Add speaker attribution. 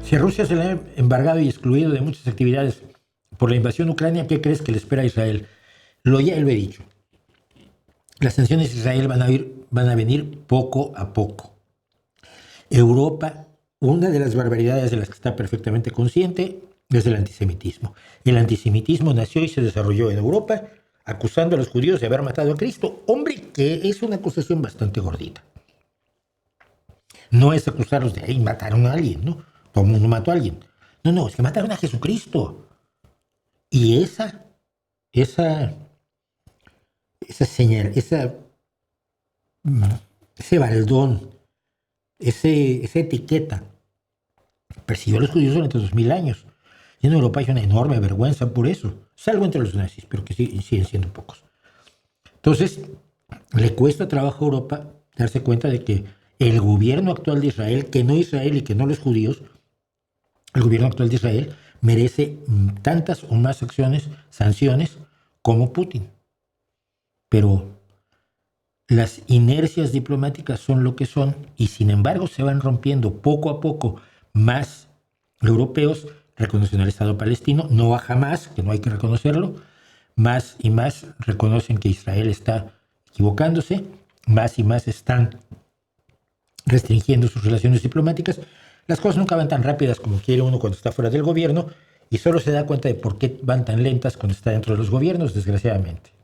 Speaker 1: Si a Rusia se le ha embargado y excluido de muchas actividades por la invasión de Ucrania, ¿qué crees que le espera a Israel? Ya lo he dicho. Las sanciones de Israel van a venir poco a poco. Europa, una de las barbaridades de las que está perfectamente consciente es el antisemitismo. El antisemitismo nació y se desarrolló en Europa acusando a los judíos de haber matado a Cristo. Hombre, que es una acusación bastante gordita. No es acusarlos de, ahí mataron a alguien, ¿no? Todo el mundo mató a alguien. No, es que mataron a Jesucristo. Y esa señal, ese baldón, esa etiqueta persiguió a los judíos durante 2000 años. Y en Europa hay una enorme vergüenza por eso, salvo entre los nazis, pero que siguen siendo pocos. Entonces, le cuesta trabajo a Europa darse cuenta de que el gobierno actual de Israel, que no Israel y que no los judíos, el gobierno actual de Israel merece tantas o más sanciones como Putin. Pero las inercias diplomáticas son lo que son y sin embargo se van rompiendo poco a poco. Más europeos reconocen al Estado palestino, no a Hamás, que no hay que reconocerlo, más y más reconocen que Israel está equivocándose, más y más están restringiendo sus relaciones diplomáticas. Las cosas nunca van tan rápidas como quiere uno cuando está fuera del gobierno y solo se da cuenta de por qué van tan lentas cuando está dentro de los gobiernos, desgraciadamente.